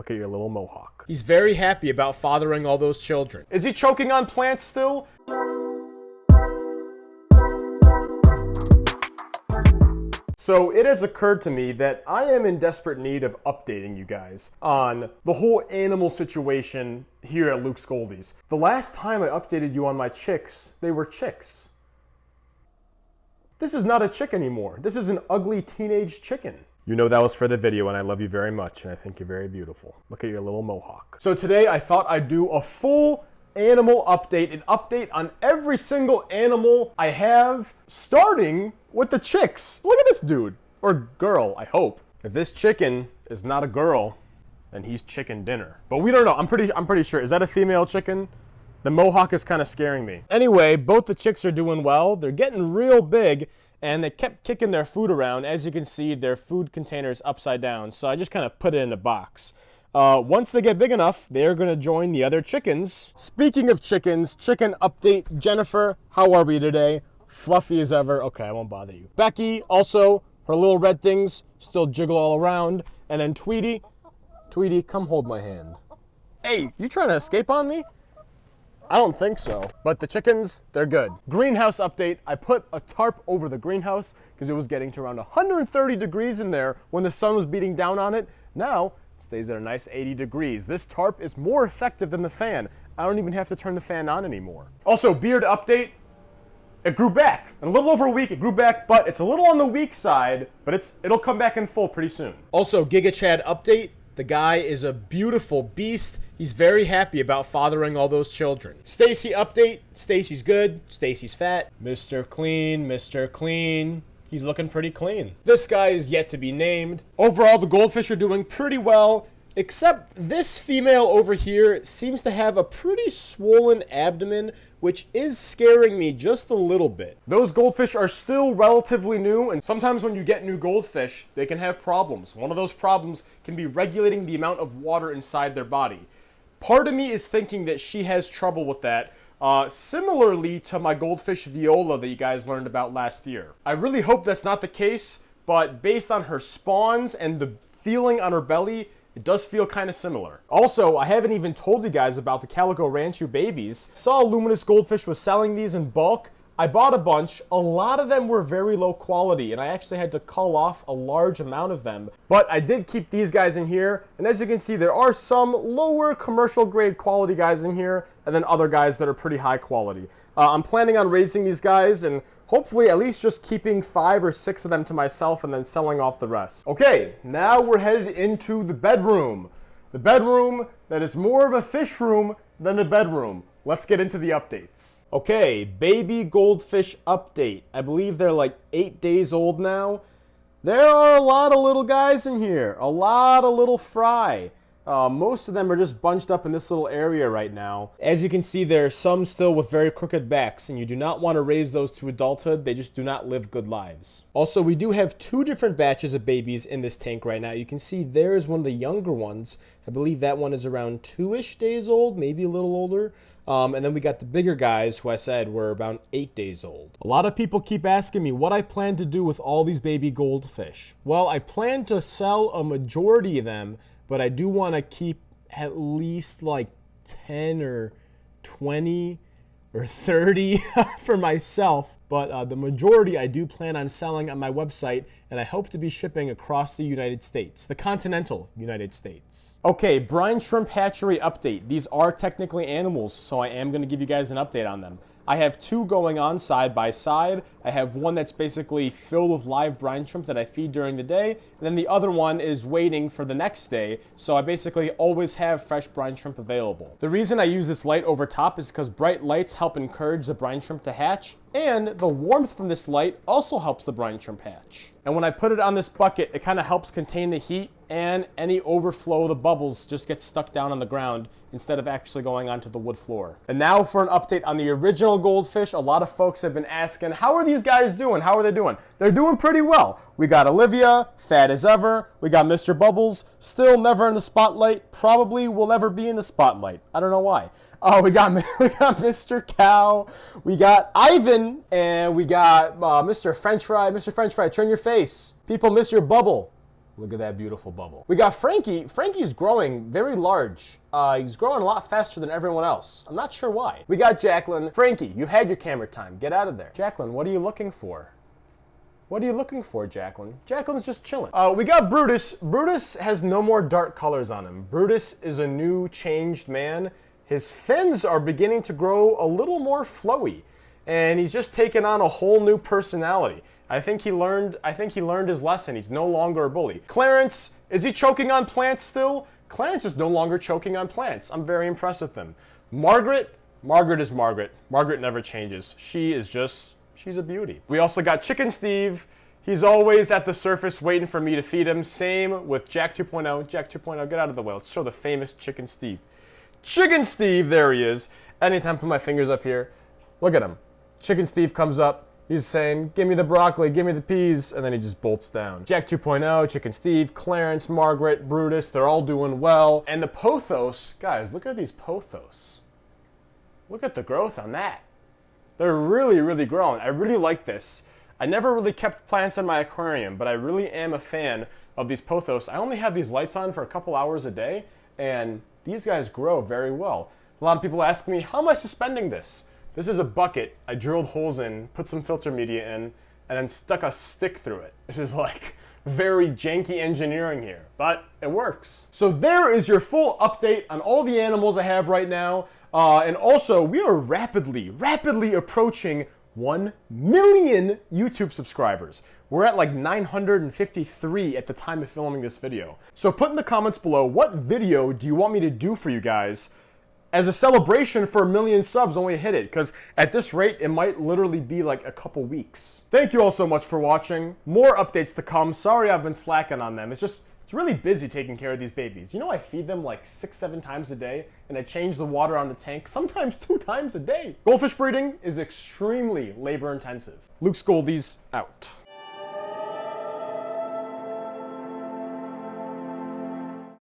Look at your little mohawk. He's very happy about fathering all those children. Is he choking on plants still? So it has occurred to me that I am in desperate need of updating you guys on the whole animal situation here at Luke's Goldies. The last time I updated you on my chicks, they were chicks. This is not a chick anymore. This is an ugly teenage chicken. You know that was for the video, and I love you very much, and I think you're very beautiful. Look at your little mohawk. So today I thought I'd do a full animal update, an update on every single animal I have, starting with the chicks. Look at this dude, or girl, I hope. If this chicken is not a girl, then he's chicken dinner. But we don't know, I'm pretty sure. Is that a female chicken? The mohawk is kind of scaring me. Anyway, both the chicks are doing well. They're getting real big, and they kept kicking their food around. As you can see, their food container is upside down, so I just kind of put it in a box. Once they get big enough, they're gonna join the other chickens. Speaking of chickens, chicken update. Jennifer, how are we today? Fluffy as ever. Okay, I won't bother you. Becky, also, her little red things still jiggle all around. And then Tweety, come hold my hand. Hey, you trying to escape on me? I don't think so. But the chickens, they're good. Greenhouse update. I put a tarp over the greenhouse because it was getting to around 130 degrees in there when the sun was beating down on it. Now, it stays at a nice 80 degrees. This tarp is more effective than the fan. I don't even have to turn the fan on anymore. Also, beard update. It grew back. In a little over a week, it grew back, but it's a little on the weak side, but it'll come back in full pretty soon. Also, Giga Chad update. The guy is a beautiful beast. He's very happy about fathering all those children. Stacy update. Stacy's good. Stacy's fat. Mr. Clean, Mr. Clean. He's looking pretty clean. This guy is yet to be named. Overall, the goldfish are doing pretty well, except this female over here seems to have a pretty swollen abdomen, which is scaring me just a little bit. Those goldfish are still relatively new, and sometimes when you get new goldfish, they can have problems. One of those problems can be regulating the amount of water inside their body. Part of me is thinking that she has trouble with that, similarly to my goldfish Viola that you guys learned about last year. I really hope that's not the case, but based on her spawns and the feeling on her belly, it does feel kind of similar. Also, I haven't even told you guys about the Calico Ranchu babies. Saw Luminous Goldfish was selling these in bulk. I bought a bunch. A lot of them were very low quality, and I actually had to cull off a large amount of them. But I did keep these guys in here, and as you can see, there are some lower commercial grade quality guys in here, and then other guys that are pretty high quality. I'm planning on raising these guys, and hopefully at least just keeping 5 or 6 of them to myself and then selling off the rest. Okay, now we're headed into the bedroom. The bedroom that is more of a fish room than a bedroom. Let's get into the updates. Okay, baby goldfish update. I believe they're like 8 days old now. There are a lot of little guys in here. A lot of little fry. Most of them are just bunched up in this little area right now. As you can see, there are some still with very crooked backs, and you do not want to raise those to adulthood. They just do not live good lives. Also, we do have 2 different batches of babies in this tank right now. You can see there is one of the younger ones. I believe that one is around 2-ish days old, maybe a little older. And then we got the bigger guys, who I said were about 8 days old. A lot of people keep asking me what I plan to do with all these baby goldfish. Well, I plan to sell a majority of them, but I do want to keep at least like 10 or 20 or 30 for myself. But the majority I do plan on selling on my website, and I hope to be shipping across the United States, the continental United States. Okay, brine shrimp hatchery update. These are technically animals, so I am going to give you guys an update on them. I have 2 going on side by side. I have one that's basically filled with live brine shrimp that I feed during the day, and then the other one is waiting for the next day, so I basically always have fresh brine shrimp available. The reason I use this light over top is because bright lights help encourage the brine shrimp to hatch, and the warmth from this light also helps the brine shrimp hatch. And when I put it on this bucket, it kind of helps contain the heat, and any overflow of the bubbles just gets stuck down on the ground instead of actually going onto the wood floor. And now for an update on the original goldfish. A lot of folks have been asking, how are these guys doing? How are they doing? They're doing pretty well. We got Olivia, fat as ever. We got Mr. Bubbles, still never in the spotlight. Probably will never be in the spotlight. I don't know why. Oh, we got Mr. Cow, we got Ivan, and we got Mr. French Fry. Mr. French Fry, turn your face. People miss your bubble. Look at that beautiful bubble. We got Frankie. Frankie's growing very large. He's growing a lot faster than everyone else. I'm not sure why. We got Jacqueline. Frankie, you've had your camera time. Get out of there. Jacqueline, what are you looking for? What are you looking for, Jacqueline? Jacqueline's just chilling. We got Brutus. Brutus has no more dark colors on him. Brutus is a new, changed man. His fins are beginning to grow a little more flowy, and he's just taken on a whole new personality. I think he learned his lesson. He's no longer a bully. Clarence, is he choking on plants still? Clarence is no longer choking on plants. I'm very impressed with him. Margaret is Margaret. Margaret never changes. She's a beauty. We also got Chicken Steve. He's always at the surface waiting for me to feed him. Same with Jack 2.0. Jack 2.0, get out of the way. Let's show the famous Chicken Steve. Chicken Steve, there he is. Anytime I put my fingers up here, look at him. Chicken Steve comes up. He's saying, give me the broccoli, give me the peas, and then he just bolts down. Jack 2.0, Chicken Steve, Clarence, Margaret, Brutus, they're all doing well. And the pothos, guys, look at these pothos. Look at the growth on that. They're really, really growing. I really like this. I never really kept plants in my aquarium, but I really am a fan of these pothos. I only have these lights on for a couple hours a day, and these guys grow very well. A lot of people ask me, how am I suspending this? This is a bucket I drilled holes in, put some filter media in, and then stuck a stick through it. This is like very janky engineering here, but it works. So there is your full update on all the animals I have right now. And also, we are rapidly approaching 1 million YouTube subscribers. We're at like 953 at the time of filming this video. So put in the comments below, what video do you want me to do for you guys as a celebration for 1 million subs when we hit it? Because at this rate, it might literally be like a couple weeks. Thank you all so much for watching. More updates to come. Sorry I've been slacking on them. It's really busy taking care of these babies. You know, I feed them like 6-7 times a day, and I change the water on the tank sometimes 2 times a day. Goldfish breeding is extremely labor intensive. Luke's Goldies out.